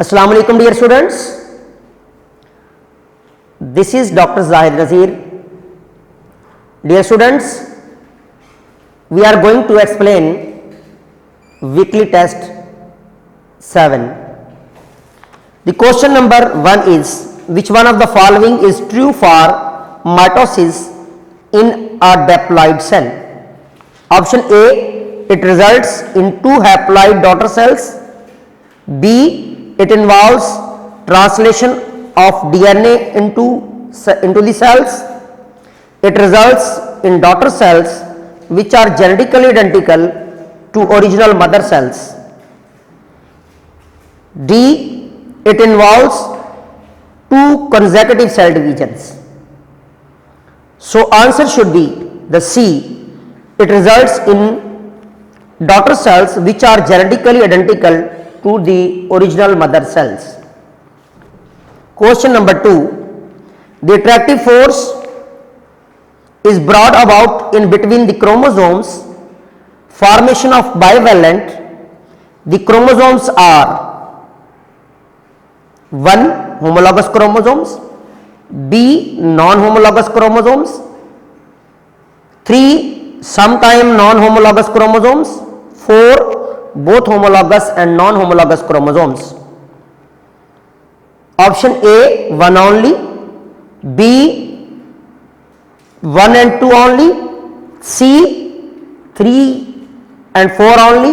Assalamu alaikum dear students, this is Dr. Zahid Nazir. Dear students, we are going to explain weekly test 7. The question number 1 is, which one of the following is true for mitosis in a diploid cell? Option A, it results in 2 haploid daughter cells. B, it involves translation of DNA into the cells. It results in daughter cells which are genetically identical to original mother cells. D, it involves 2 consecutive cell divisions. So answer should be the C. It results in daughter cells which are genetically identical to the original mother cells. Question number 2. The attractive force is brought about in between the chromosomes, formation of bivalent. The chromosomes are 1. Homologous chromosomes, B. Non-homologous chromosomes, 3. Sometime non-homologous chromosomes, 4. Both homologous and non-homologous chromosomes. Option A, 1 only, B, 1 and 2 only, C, 3 and 4 only,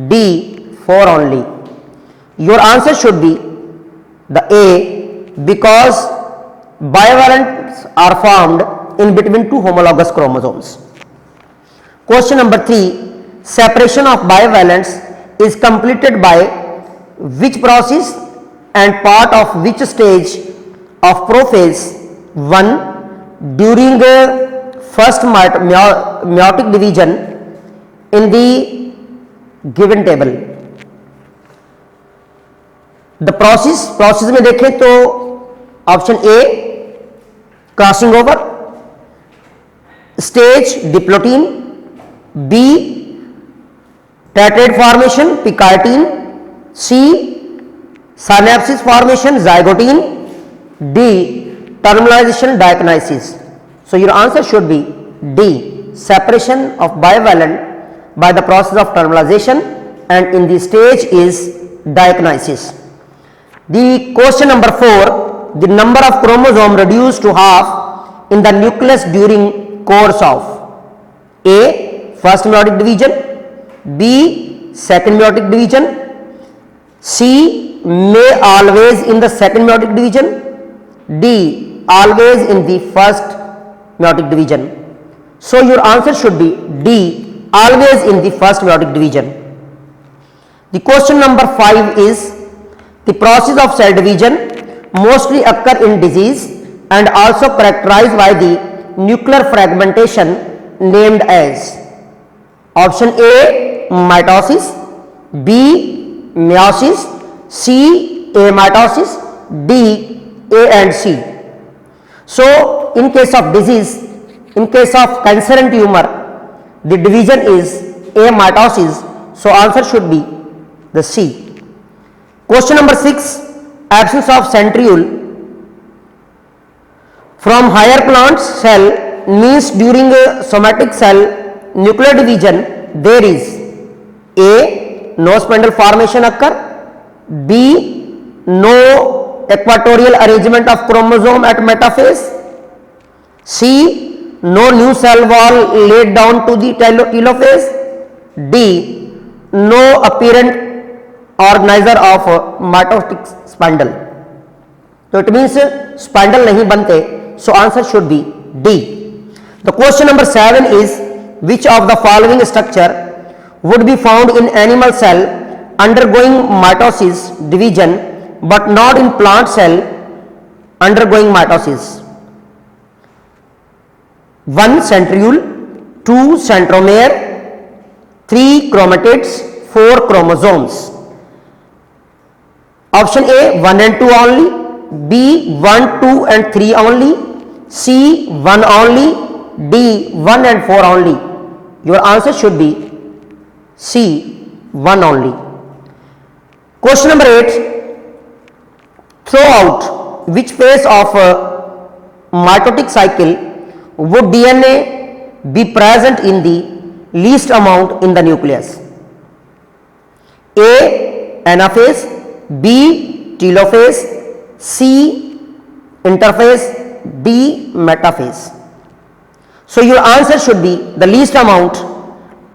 D, 4 only. Your answer should be the A, because bivalents are formed in between 2 homologous chromosomes. Question number 3. Separation of bivalents is completed by which process and part of which stage of prophase? 1. During first meiotic division in the given table. The process में देखें तो option A crossing over, stage diplotene, B tetrad formation picartine, C synapsis formation zygote, D terminalization diakinesis. So your answer should be D, separation of bivalent by the process of terminalization, and in the stage is diakinesis. The question number 4. The number of chromosome reduced to half in the nucleus during course of A. First meiotic division, B. Second meiotic division, C. May always in the second meiotic division, D. Always in the first meiotic division. So your answer should be D, always in the first meiotic division. The question number 5 is, the process of cell division mostly occur in disease and also characterized by the nuclear fragmentation named as? Option A, mitosis, B, meiosis, C, amitosis, D, A and C. So in case of disease, in case of cancer and tumor, the division is amitosis, so answer should be the C. Question number 6. Absence of centriole from higher plant cell means during a somatic cell nuclear division there is A. No spindle formation occur, B. No equatorial arrangement of chromosome at metaphase, C. No new cell wall laid down to the telophase, D. No apparent organizer of mitotic spindle. So it means spindle nahi bante, so answer should be D. The question number 7 is, which of the following structure would be found in animal cell undergoing mitosis division but not in plant cell undergoing mitosis? 1. Centriole, 2. centromere, 3. chromatids, 4. chromosomes. Option A, 1 and 2 only, B, 1, 2 and 3 only, C, 1 only, D, 1 and 4 only. Your answer should be C, 1 only. Question number 8. Throughout which phase of mitotic cycle would DNA be present in the least amount in the nucleus? A. Anaphase, B. telophase, C. interphase, D. metaphase. So your answer should be the least amount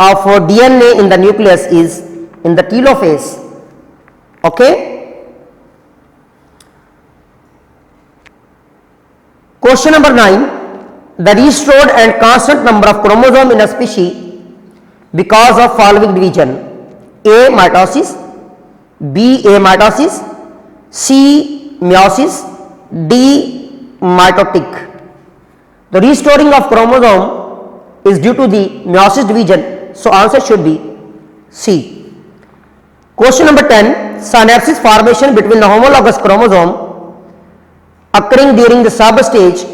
of DNA in the nucleus is in the telophase. Okay. Question number 9. The restored and constant number of chromosome in a species because of following division: A. mitosis, B. amitosis, C. meiosis, D. mitotic. The restoring of chromosome is due to the meiosis division, so answer should be C. Question number 10. Synapses formation between the homologous chromosome occurring during the sub-stage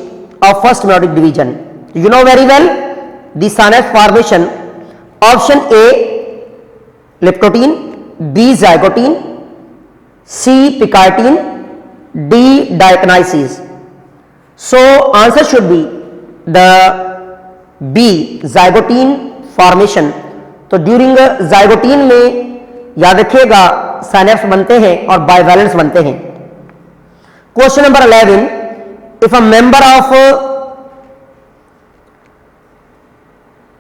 of first meiotic division. You know very well the synapse formation. Option A liptotin, B zygotin, C picartine, D diakinesis. So answer should be the B zygotin formation. तो during zygotin में याद रखिएगा synapse बनते हैं और बाइवैलेंस बनते हैं. Question number 11. If a member of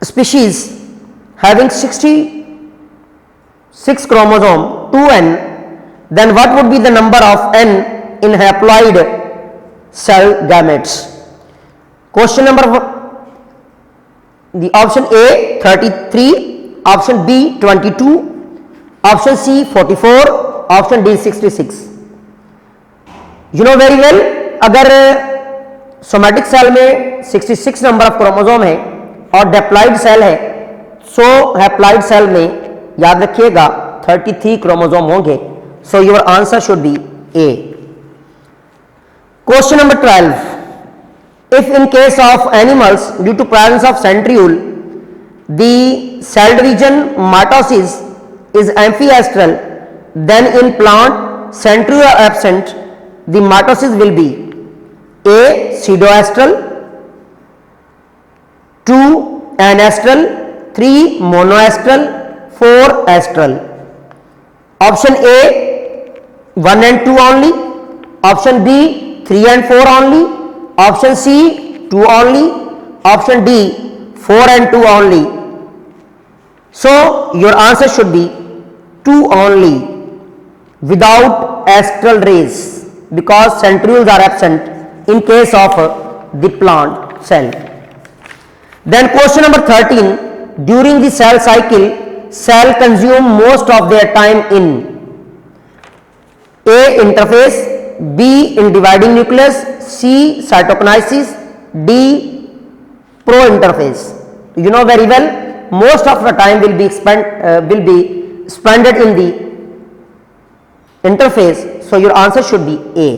species having 66 chromosome 2n, then what would be the number of n in haploid cell gametes? Question number the option A 33, option B 22, option C 44, option D 66. You know very well अगर somatic cell में 66 number of chromosome है और diploid cell है, सो haploid cell में याद रखिएगा 33 chromosome होंगे. So your answer should B A. Question number 12. If in case of animals due to presence of centriole the cell division mitosis is amphiastral, then in plant centriole are absent, the mitosis will be A pseudoastral, 2 anastral, 3 monoastral, 4 astral. Option A 1 and 2 only, option B 3 and 4 only, option C 2 only, option D 4 and 2 only. So your answer should be 2 only without astral rays, because centrioles are absent in case of the plant cell. Then question number 13. During the cell cycle, cell consume most of their time in A interphase, B in dividing nucleus, C cytokinesis, D pro-interphase. You know very well most of the time will be spent in the interphase, so your answer should be A.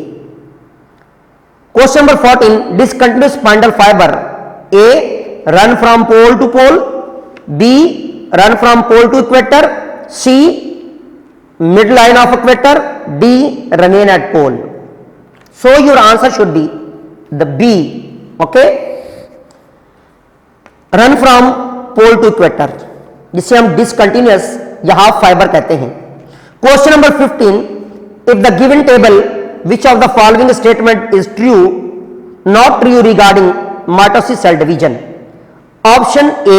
Question number 14. Discontinuous spindle fiber: A run from pole to pole, B run from pole to equator, C midline of equator, D remain at pole. So your answer should be the B. Okay, run from pole to equator जिसे हम discontinuous या half fiber कहते हैं. Question number 15. If the given table, which of the following statement is true, not true regarding mitosis cell division? Option A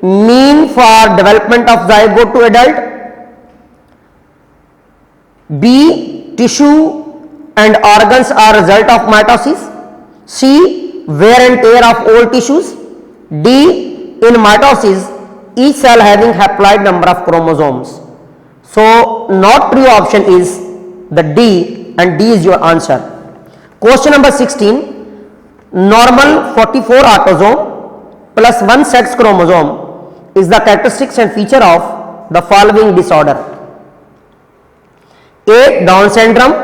mean for development of zygote to adult, B tissue and organs are result of mitosis, C wear and tear of old tissues, D in mitosis each cell having haploid number of chromosomes. So not true option is the D, and D is your answer. Question number 16. Normal 44 autosome plus 1 sex chromosome is the characteristics and feature of the following disorder: A Down syndrome,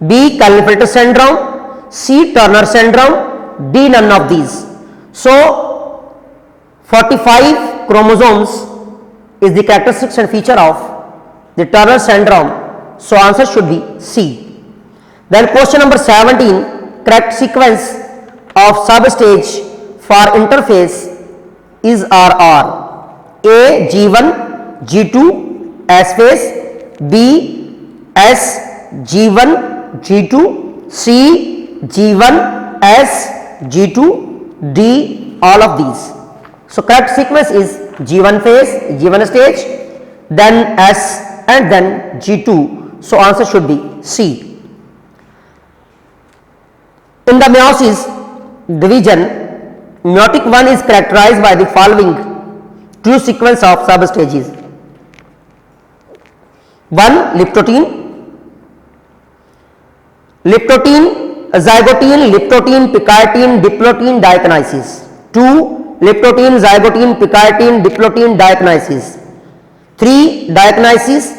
B Klinefelter syndrome, C Turner syndrome, D none of these. So 45 chromosomes is the characteristics and feature of the Turner syndrome, so answer should be C. Then question number 17, correct sequence of substage for interphase is RR. A G1 G2 S phase, B S G1 G2, C G1 S G2, D all of these. So correct sequence is G1 phase, G1 stage, then S and then G2. So answer should be C. In the meiosis division, meiotic 1 is characterized by the following true sequence of substages. 1. Liptotin, zygotin, liptotin, picatin, diplotin, diakinesis. 2. Liptotin, zygotin, picatin, diplotin, diakinesis. 3. Diakinesis,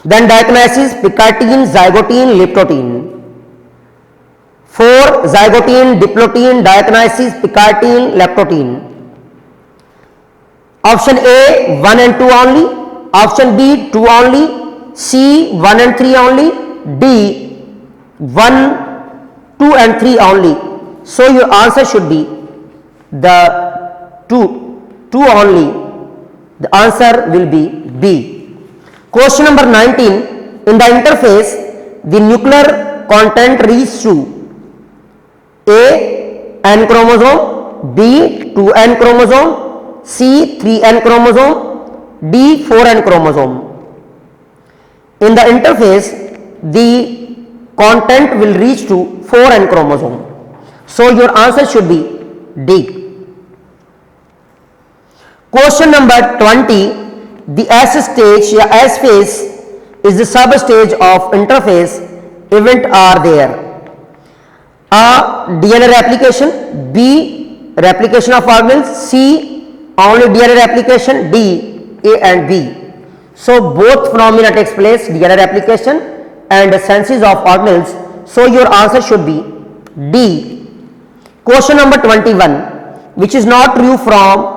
then diakinesis, picatin, zygotin, liptotin. 4. Zygotin, diplotin, diakinesis, picatin, leptotin. Option A 1 and 2 only, option B 2 only, C 1 and 3 only, D 1, 2 and 3 only. So your answer should be the 2 only. The answer will be B. Question number 19, in the interface the nuclear content reaches to A N chromosome, B 2N chromosome, C 3N chromosome, D 4N chromosome. In the interface the content will reach to 4N chromosome. So your answer should be D. Question number 20, the S stage या S phase is the substage of interphase event are there. A. DNA replication, B. replication of organelles, C. only DNA replication, D. A and B. So both phenomena takes place, DNA replication and synthesis of organelles. So your answer should be D. Question number 21, which is not true from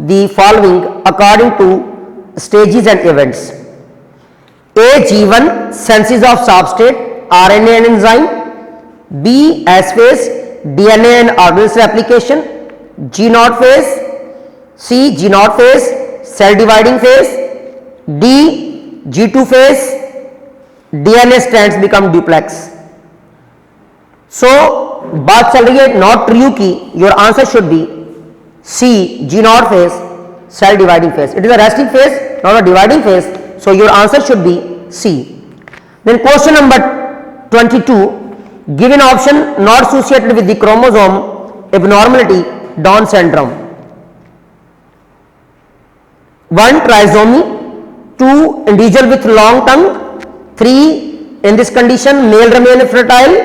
the following according to stages and events. A. G1 synthesis of substrate, RNA and enzyme. B. S phase, DNA and organelles replication. G0 phase, C. G0 phase, cell dividing phase. D. G2 phase, DNA strands become duplex. So बात चल रही है not true की, your answer should B C G0 phase, cell dividing phase. It is a resting phase, not a dividing phase. So your answer should be C. Then question number 22, given option not associated with the chromosome abnormality, Down syndrome. 1. Trisomy, 2. individual with long tongue, 3. in this condition male remain fertile,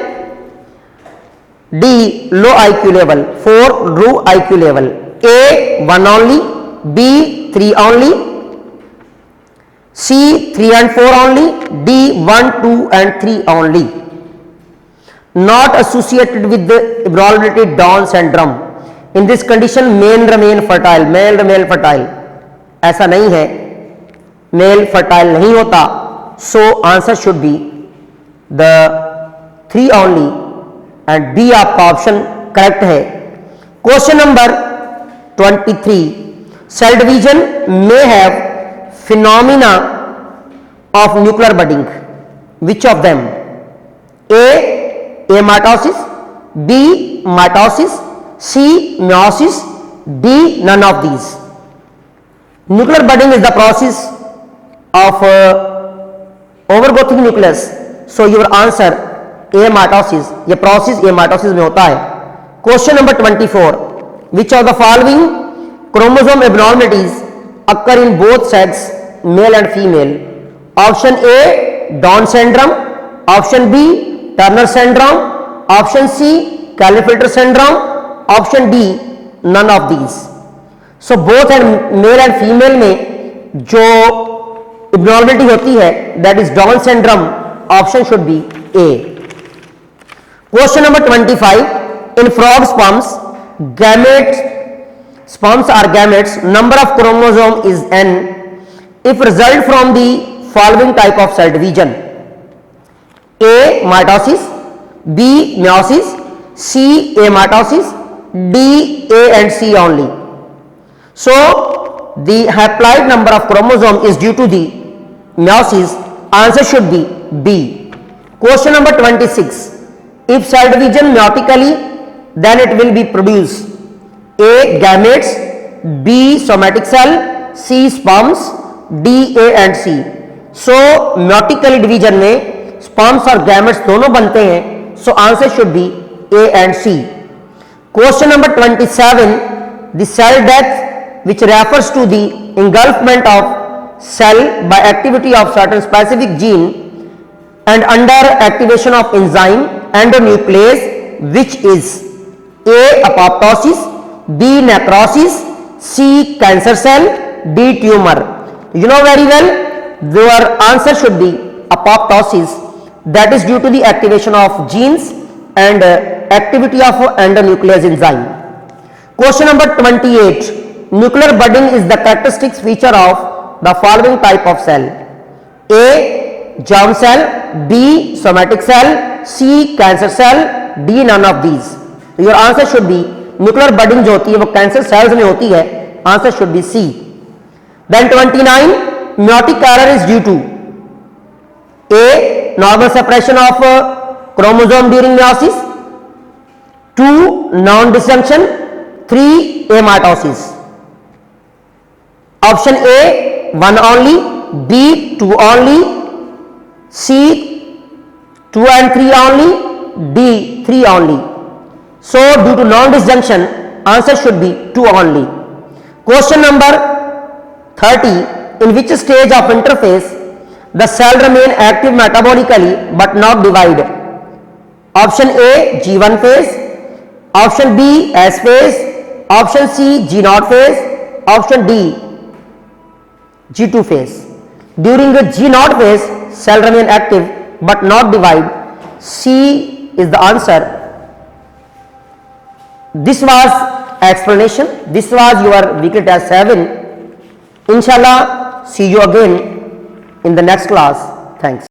D. low IQ level, 4. low IQ level. A. 1 only, B. 3 only, C. 3 and 4 only, D. 1, 2 and 3 only. Not associated with the abnormality Down syndrome. In this condition male remain fertile, male remain fertile. ऐसा नहीं है, mail fertile नहीं होता. So answer should be the 3 only and B आपका option correct है. Question number 23, cell division may have phenomena of nuclear budding. Which of them? A mitosis, B mitosis, C meiosis, D none of these. Nuclear budding is the process of overgrowing nucleus. So your answer A mitosis. ये process A mitosis में होता है. Question number 24, which of the following chromosome abnormalities occur in both sex, male and female? Option A Down syndrome, option B Turner syndrome, option C Klinefelter syndrome, option D none of these. So both and male and female में जो abnormality होती है that is Down syndrome. Option should be A. Question number 25, in frog sperms, sperms are gametes, number of chromosome is n if result from the following type of cell division. A. Mitosis, B. Meiosis, C. Amitosis, D. A and C only. So the haploid number of chromosome is due to the meiosis. Answer should be B. Question number 26. If cell division meiotically, then it will be produce A. Gametes, B. Somatic cell, C. Sperms, D. A and C. So meiotically division में sperms और gametes दोनों बनते हैं. So answer should be A and C. Question number 27. The cell death, which refers to the engulfment of cell by activity of certain specific gene and under activation of enzyme endonuclease, which is A. apoptosis, B. necrosis, C. cancer cell, D. tumor. You know very well, your answer should be apoptosis. That is due to the activation of genes and activity of endonuclease enzyme. Question number 28. Nuclear budding is the characteristic feature of the following type of cell. A. germ cell, B. somatic cell, C. cancer cell, D. none of these. Your answer should be nuclear budding जो होती है वो cancer cells में होती है. Answer should be C. Then 29. Meiotic error is due to A. normal separation of chromosome during meiosis, 2. non-disjunction, 3. amitosis. Option A 1 only, B 2 only, C 2 and 3 only, D 3 only. So due to non-disjunction, answer should be 2 only. Question number 30. In which stage of interphase the cell remain active metabolically but not divide? Option A G1 phase, option B S phase, option C G0 phase, option D G2 phase. During the G0 phase, cell remain active but not divide. C is the answer. This was explanation. This was your weekly test 7. Inshallah, see you again in the next class. Thanks.